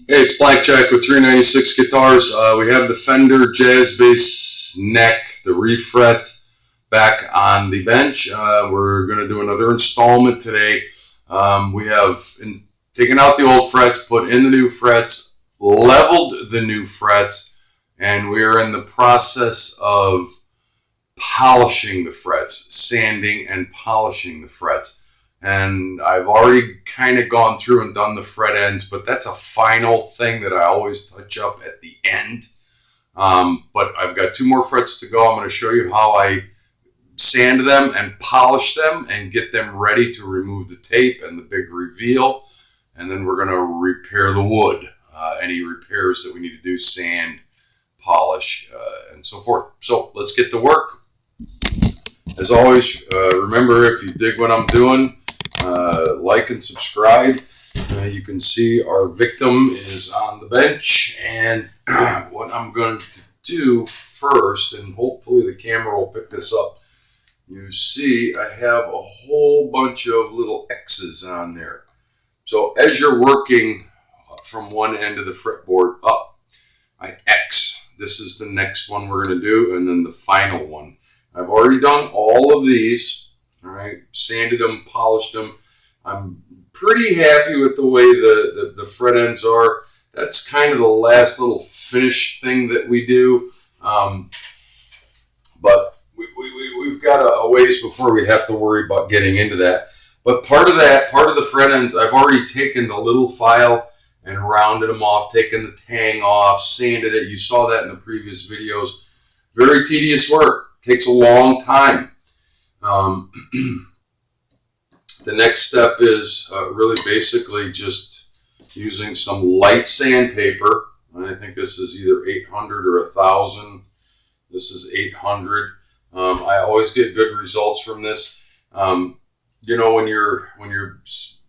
Hey, it's Blackjack with 396 Guitars. We have the Fender Jazz Bass neck, the refret, back on the bench. We're going to do another installment today. We have taken out the old frets, put in the new frets, leveled the new frets, and we are in the process of polishing the frets, sanding and polishing the frets. And I've already kind of gone through and done the fret ends, but that's a final thing that I always touch up at the end. But I've got 2 more frets to go. I'm going to show you how I sand them and polish them and get them ready to remove the tape and the big reveal. And then we're going to repair the wood. Any repairs that we need to do, sand, polish, and so forth. So let's get to work. As always, remember, if you dig what I'm doing, like and subscribe. You can see our victim is on the bench, and what I'm going to do first, and hopefully the camera will pick this up, you see I have a whole bunch of little X's on there. So as you're working from one end of the fretboard up, I X. This is the next one we're going to do, and then the final one. I've already done all of these, all right, sanded them, polished them. I'm pretty happy with the way the fret ends are. That's kind of the last little finish thing that we do. But we've got a ways before we have to worry about getting into that. But part of the fret ends, I've already taken the little file and rounded them off, taken the tang off, sanded it. You saw that in the previous videos. Very tedious work. Takes a long time. The next step is really basically just using some light sandpaper. I think this is either 800 or 1000. This is 800. I always get good results from this. You know, when you're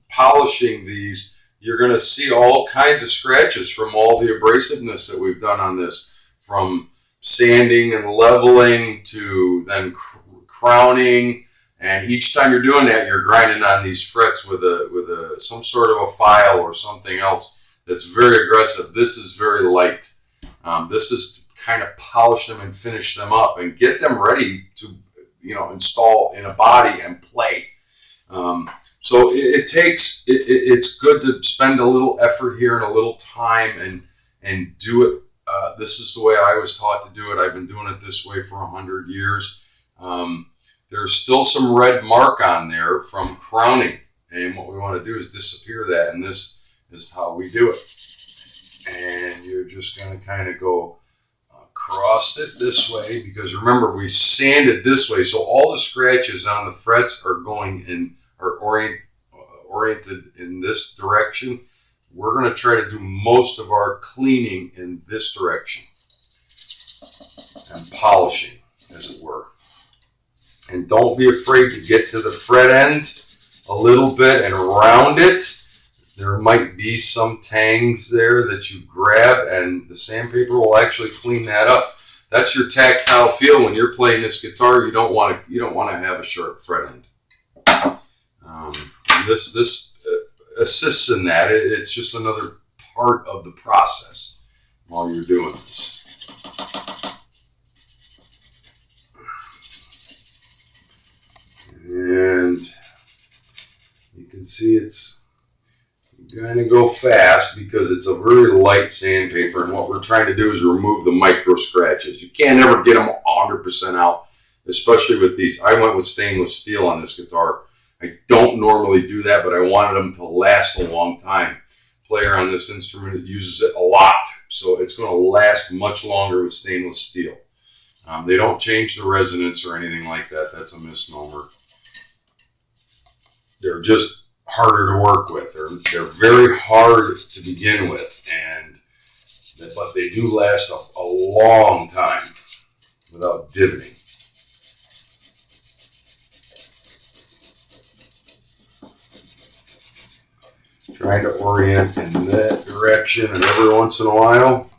polishing these, you're going to see all kinds of scratches from all the abrasiveness that we've done on this, from sanding and leveling to then crowning, and each time you're doing that, you're grinding on these frets with some sort of a file or something else that's very aggressive. This is very light. This is to kind of polish them and finish them up and get them ready to, you know, install in a body and play. So it's good to spend a little effort here and a little time and do it. This is the way I was taught to do it. I've been doing it this way for 100 years. There's still some red mark on there from crowning, and what we want to do is disappear that, and this is how we do it. And you're just going to kind of go across it this way, because remember, we sanded this way, so all the scratches on the frets are going in, are oriented in this direction. We're going to try to do most of our cleaning in this direction and polishing, as it were. And don't be afraid to get to the fret end a little bit and round it. There might be some tangs there that you grab, and the sandpaper will actually clean that up. That's your tactile feel when you're playing this guitar. You don't want to have a sharp fret end. This assists in that. It's just another part of the process while you're doing this. And you can see it's going to go fast because it's a very light sandpaper, and what we're trying to do is remove the micro scratches. You can't ever get them 100% out, especially with these. I went with stainless steel on this guitar. I don't normally do that, but I wanted them to last a long time. Player on this instrument uses it a lot, so it's going to last much longer with stainless steel. They don't change the resonance or anything like that. That's a misnomer. They're just harder to work with. They're very hard to begin with, but they do last a long time without divoting. Trying to orient in that direction, and every once in a while,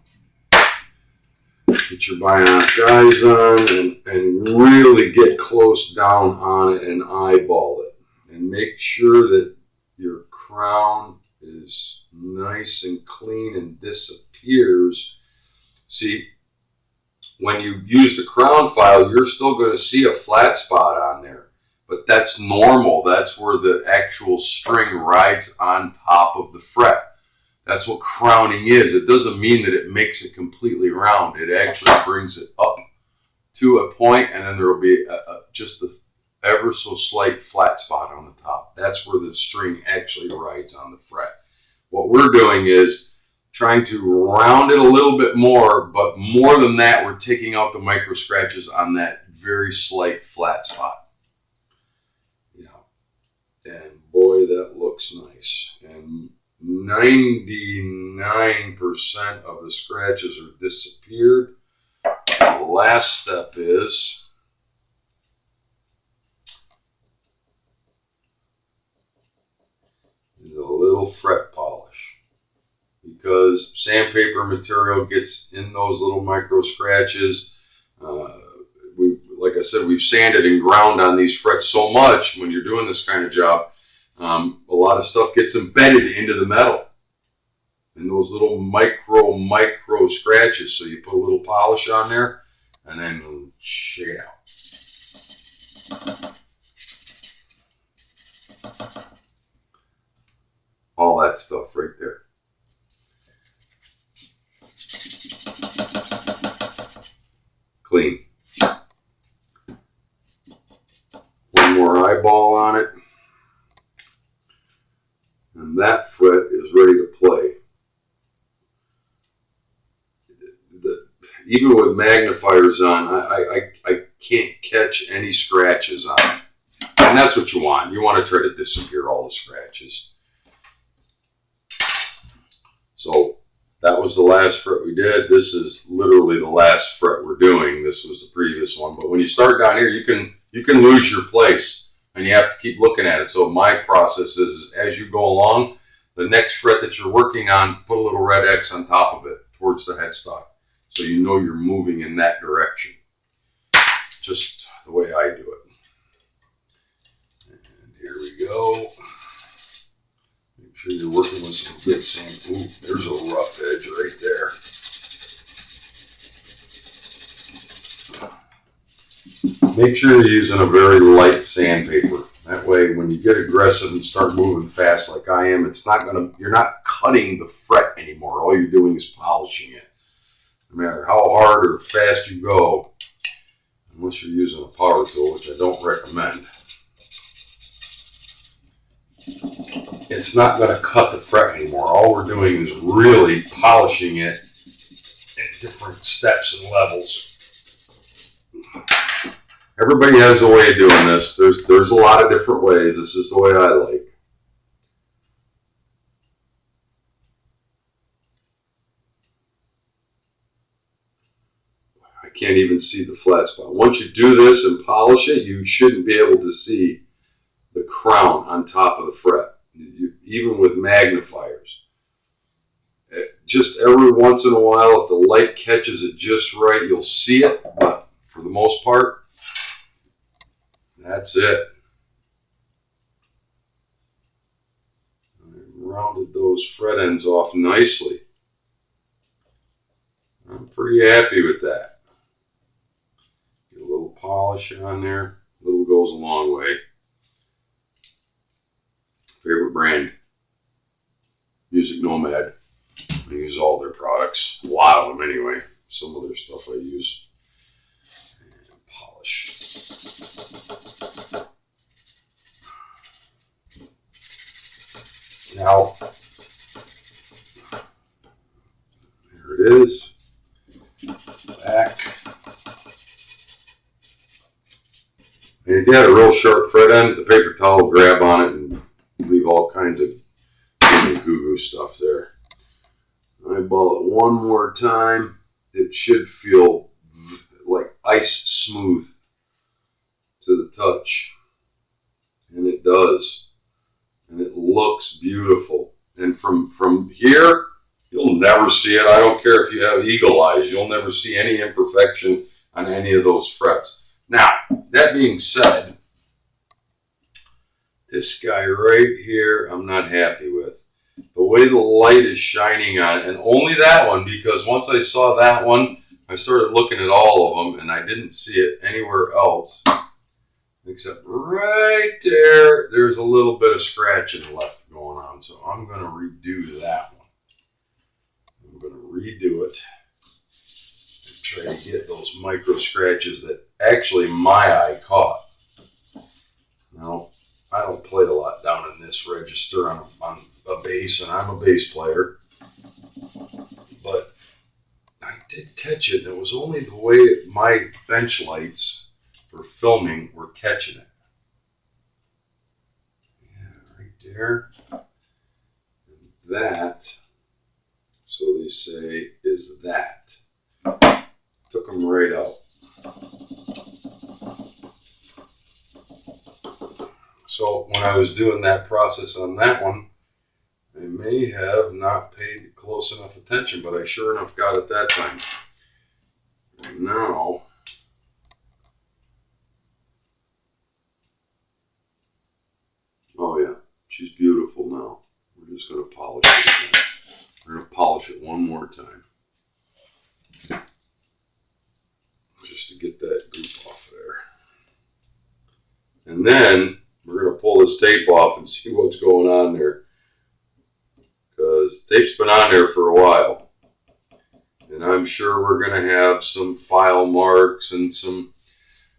get your bionic eyes on and really get close down on it and eyeball it. And make sure that your crown is is nice and clean and disappears. See, when you use the crown file, you're still going to see a flat spot on there, but that's normal. That's where the actual string rides on top of the fret. That's what crowning is. It doesn't mean that it makes it completely round. It actually brings it up to a point, and then there will be just a ever so slight flat spot on the top. That's where the string actually rides on the fret. What we're doing is trying to round it a little bit more, but more than that, we're taking out the micro scratches on that very slight flat spot. And boy, that looks nice. And 99% of the scratches are disappeared. The last step is a little fret polish, because sandpaper material gets in those little micro scratches. Like I said, we've sanded and ground on these frets so much when you're doing this kind of job, a lot of stuff gets embedded into the metal and those little micro scratches. So you put a little polish on there and then shake it out. All that stuff right there. Clean. One more eyeball on it, and that fret is ready to play. Even with magnifiers on, I can't catch any scratches on it. And that's what you want. You want to try to disappear all the scratches. So that was the last fret we did. This is literally the last fret we're doing. This was the previous one. But when you start down here, you can lose your place, and you have to keep looking at it. So my process is, as you go along, the next fret that you're working on, put a little red X on top of it towards the headstock, so you know you're moving in that direction. Just the way I do it. And here we go. Make sure you're working with some good sand. Ooh, there's a rough edge right there. Make sure you're using a very light sandpaper. That way, when you get aggressive and start moving fast like I am, you're not cutting the fret anymore. All you're doing is polishing it. No matter how hard or fast you go, unless you're using a power tool, which I don't recommend, it's not going to cut the fret anymore. All we're doing is really polishing it at different steps and levels. Everybody has a way of doing this. There's a lot of different ways. This is the way I like. I can't even see the flat spot. Once you do this and polish it, you shouldn't be able to see the crown on top of the fret, even with magnifiers. Just every once in a while, if the light catches it just right, you'll see it, but for the most part, that's it. I rounded those fret ends off nicely. I'm pretty happy with that. Get a little polish on there. A little goes a long way. Favorite brand, Music Nomad. I use all their products. A lot of them anyway. Some of their stuff I use. And polish. Now, there it is. Back. And if you had a real sharp fret end, the paper towel will grab on it and leave all kinds of goo-goo stuff there. Eyeball it one more time. It should feel like ice smooth to the touch. And it does. And it looks beautiful. And from here, you'll never see it. I don't care if you have eagle eyes. You'll never see any imperfection on any of those frets. Now, that being said, this guy right here, I'm not happy with. the way the light is shining on it, and only that one, because once I saw that one, I started looking at all of them, and I didn't see it anywhere else, except right there. There's a little bit of scratching left going on, so I'm going to redo that one. I'm going to redo it and try to get those micro scratches that actually my eye caught. Now, I don't play a lot down in this register on a bass, and I'm a bass player, but I did catch it, and it was only the way my bench lights for filming were catching it. Yeah, right there. And that, so they say, is that. Took them right out. So when I was doing that process on that one, I may have not paid close enough attention, but I sure enough got it that time. And now, oh yeah, she's beautiful now. We're just going to polish it again. We're going to polish it one more time, just to get that goop off there. And then we're going to pull this tape off and see what's going on there, because tape's been on there for a while, and I'm sure we're going to have some file marks and some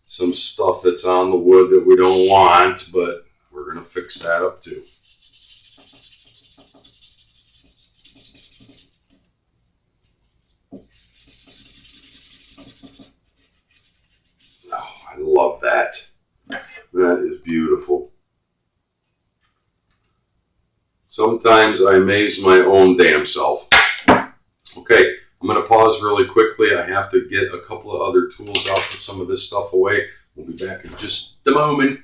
stuff that's on the wood that we don't want, but we're going to fix that up too. Oh, I love that. That is beautiful. Sometimes I amaze my own damn self. Okay, I'm going to pause really quickly. I have to get a couple of other tools out, put some of this stuff away. We'll be back in just a moment.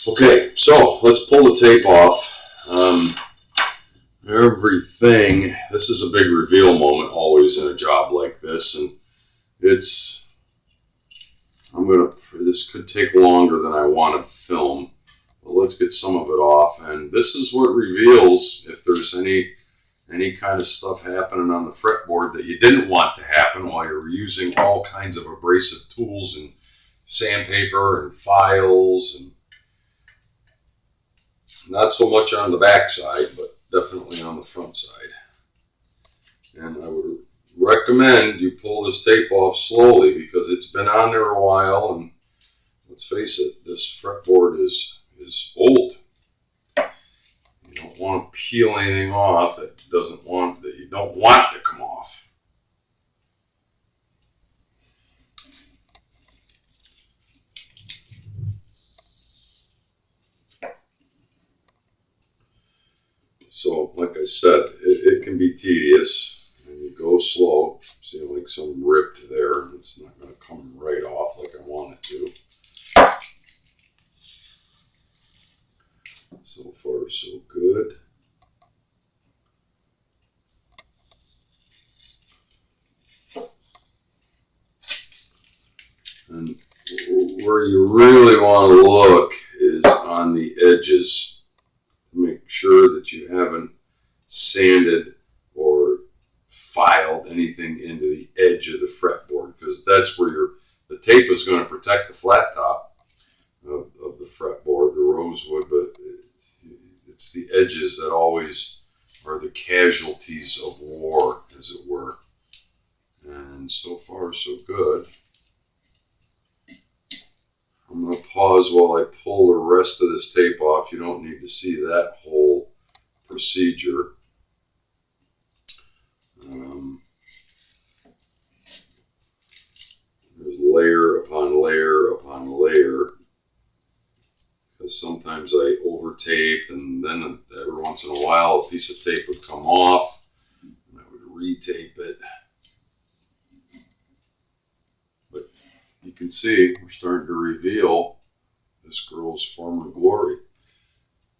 Okay, so let's pull the tape off. Everything, this is a big reveal moment always in a job like this, and this could take longer than I want to film, but let's get some of it off. And this is what reveals if there's any kind of stuff happening on the fretboard that you didn't want to happen while you're using all kinds of abrasive tools and sandpaper and files, and not so much on the back side, but definitely on the front side. And I would recommend you pull this tape off slowly, because it's been on there a while, and let's face it, this fretboard is old. You don't want to peel anything off that you don't want to come off. So, like I said, it can be tedious, and you go slow. See, like some ripped there, and it's not going to come right off like I want it to. So far, so good. And where you really want to look is on the edges, to make sure that you haven't sanded or filed anything into the edge of the fretboard, because that's where the tape is going to protect the flat top of the fretboard, the rosewood, but it's the edges that always are the casualties of war, as it were. And so far, so good. I'm going to pause while I pull the rest of this tape off. You don't need to see that whole procedure. There's layer upon layer upon layer, because sometimes I over tape, and then every once in a while a piece of tape would come off, and I would retape it. But you can see we're starting to reveal this girl's former glory.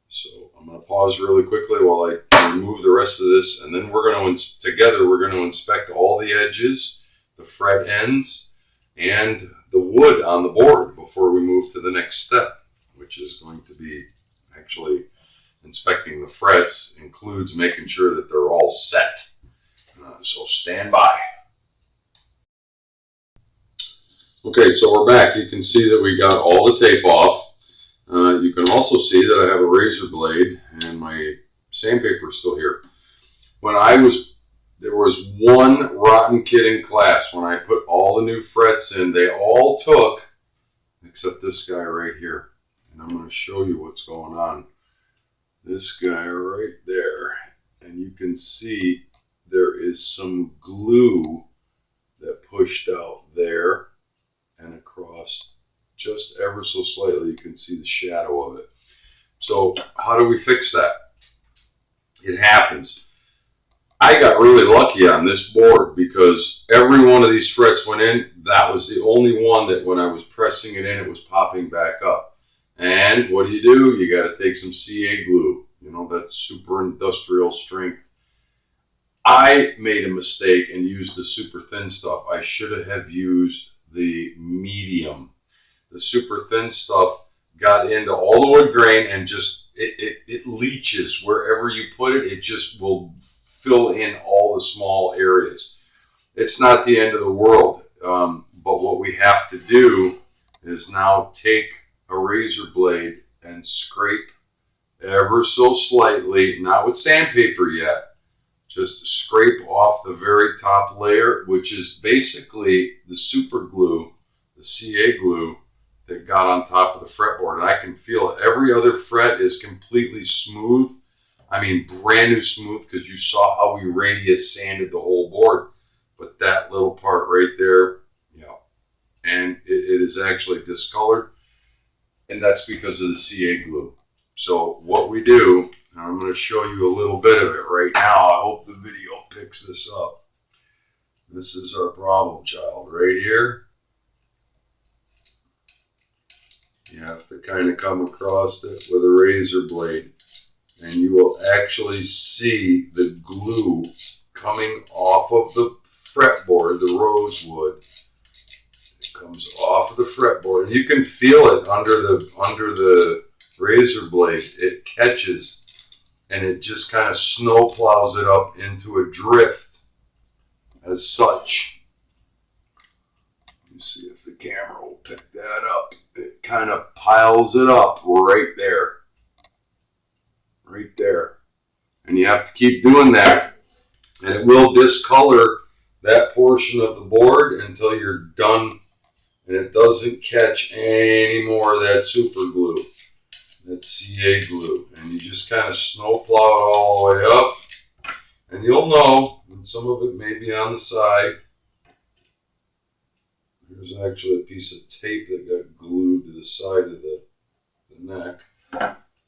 So I'm going to pause really quickly while I remove the rest of this, and then we're going to, together, we're going to inspect all the edges, the fret ends, and the wood on the board before we move to the next step, which is going to be actually inspecting the frets, includes making sure that they're all set. So stand by. Okay, so we're back. You can see that we got all the tape off. You can also see that I have a razor blade and my sandpaper is still here. There was one rotten kid in class when I put all the new frets in. They all took, except this guy right here. And I'm going to show you what's going on. This guy right there. And you can see there is some glue that pushed out there and across just ever so slightly. You can see the shadow of it. So how do we fix that? It happens. I got really lucky on this board because every one of these frets went in. That was the only one that when I was pressing it in, it was popping back up. And what do? You got to take some CA glue. You know, that super industrial strength. I made a mistake and used the super thin stuff. I should have used the medium. The super thin stuff got into all the wood grain and just, it leaches wherever you put it. It just will fill in all the small areas. It's not the end of the world, but what we have to do is now take a razor blade and scrape ever so slightly, not with sandpaper yet, just scrape off the very top layer, which is basically the super glue, the CA glue that got on top of the fretboard. And I can feel it. Every other fret is completely smooth. I mean, brand new smooth, because you saw how we radius sanded the whole board. But that little part right there, and it is actually discolored. And that's because of the CA glue. So what we do, and I'm going to show you a little bit of it right now. I hope the video picks this up. This is our problem child right here. You have to kind of come across it with a razor blade. And you will actually see the glue coming off of the fretboard, the rosewood. It comes off of the fretboard. And you can feel it under the razor blade. It catches and it just kind of snow plows it up into a drift as such. Let me see if the camera will pick that up. It kind of piles it up right there. Right there. And you have to keep doing that, and it will discolor that portion of the board until you're done and it doesn't catch any more of that super glue, that CA glue. And you just kind of snow plow it all the way up, and you'll know, and some of it may be on the side. There's actually a piece of tape that got glued to the side of the neck.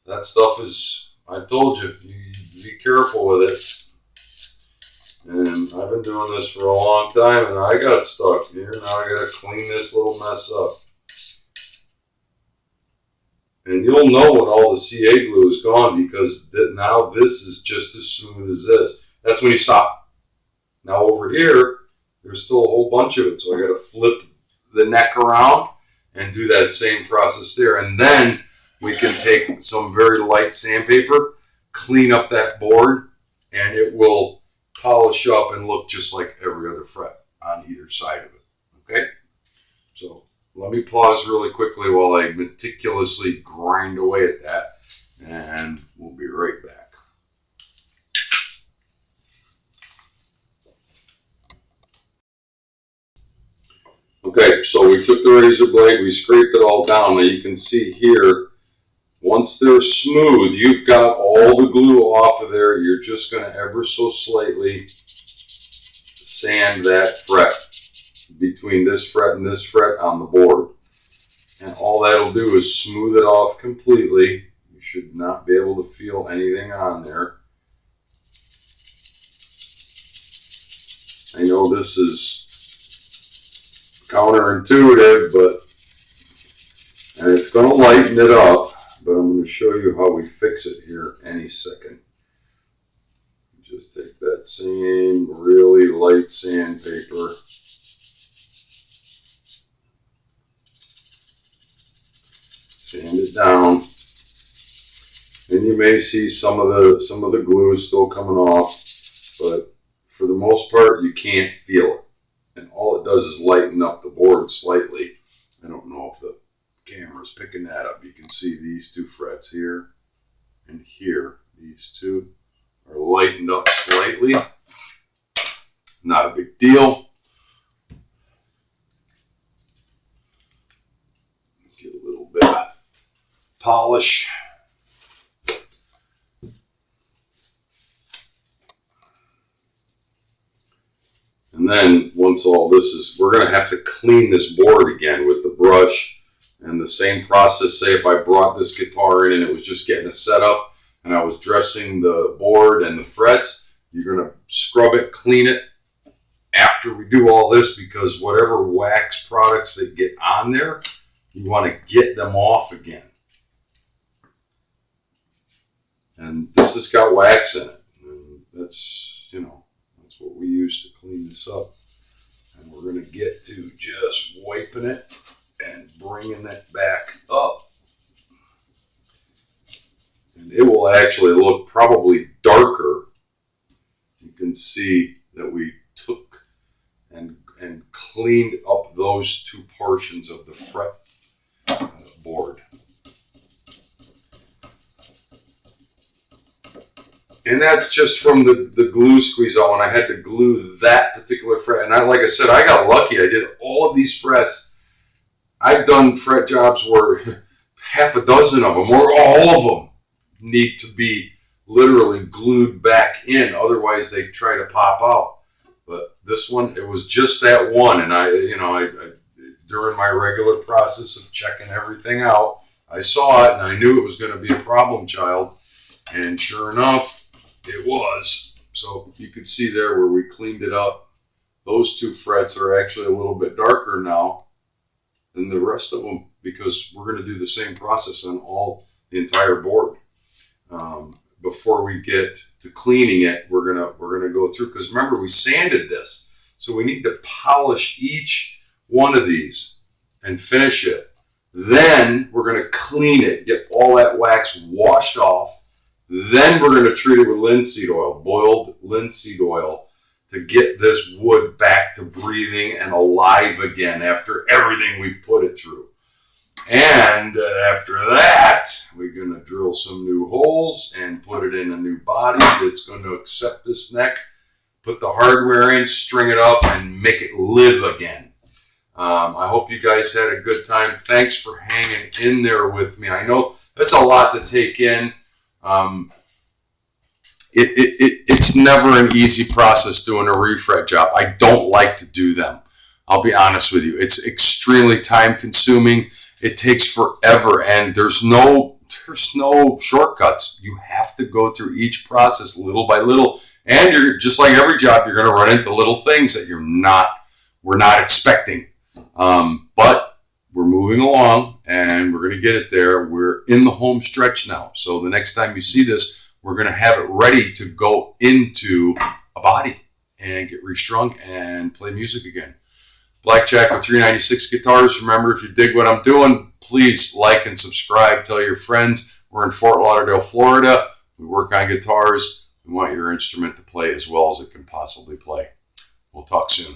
That stuff is, I told you, be careful with it. And I've been doing this for a long time, and I got stuck here. Now I got to clean this little mess up. And you'll know when all the CA glue is gone, because now this is just as smooth as this. That's when you stop. Now over here, there's still a whole bunch of it, so I got to flip the neck around and do that same process there. And then we can take some very light sandpaper, clean up that board, and it will polish up and look just like every other fret on either side of it. Okay? So let me pause really quickly while I meticulously grind away at that, and we'll be right back. Okay, so we took the razor blade, we scraped it all down. Now you can see here, once they're smooth, you've got all the glue off of there. You're just going to ever so slightly sand that fret between this fret and this fret on the board. And all that'll do is smooth it off completely. You should not be able to feel anything on there. I know this is counterintuitive, and it's going to lighten it up. But I'm going to show you how we fix it here any second. Just take that same really light sandpaper. Sand it down. And you may see some of the glue still coming off, but for the most part, you can't feel it. And all it does is lighten up the board slightly. I don't know if the camera's picking that up. You can see these two frets here and here. These two are lightened up slightly. Not a big deal. Get a little bit of polish. And then once all this is, we're going to have to clean this board again with the brush. And the same process, say if I brought this guitar in and it was just getting it set up and I was dressing the board and the frets, you're going to scrub it, clean it after we do all this, because whatever wax products that get on there, you want to get them off again. And this has got wax in it. And that's, you know, that's what we use to clean this up. And we're going to get to just wiping it and bringing it back up. And it will actually look probably darker. You can see that we took and cleaned up those two portions of the fret board. And that's just from the glue squeeze out when I had to glue that particular fret. And like I said, I got lucky. I did all of these frets. I've done fret jobs where half a dozen of them, or all of them, need to be literally glued back in. Otherwise, they try to pop out. But this one, it was just that one. And I during my regular process of checking everything out, I saw it and I knew it was going to be a problem child. And sure enough, it was. So you could see there where we cleaned it up. Those two frets are actually a little bit darker now than the rest of them, because we're going to do the same process on the entire board. Before we get to cleaning it, we're gonna go through, because remember, we sanded this, so we need to polish each one of these and finish it. Then we're gonna clean it, get all that wax washed off. Then we're gonna treat it with linseed oil, boiled linseed oil, to get this wood back to breathing and alive again after everything we put it through. And after that, we're going to drill some new holes and put it in a new body that's going to accept this neck, put the hardware in, string it up, and make it live again. I hope you guys had a good time. Thanks for hanging in there with me. I know that's a lot to take in. It's never an easy process doing a refret job. I don't like to do them. I'll be honest with you. It's extremely time consuming. It takes forever, and there's no shortcuts. You have to go through each process little by little, and you're just like every job, you're going to run into little things that we're not expecting. But we're moving along, and we're going to get it there. We're in the home stretch now, so the next time you see this, we're going to have it ready to go into a body and get restrung and play music again. Blackjack with 396 Guitars. Remember, if you dig what I'm doing, please like and subscribe. Tell your friends. We're in Fort Lauderdale, Florida. We work on guitars. We want your instrument to play as well as it can possibly play. We'll talk soon.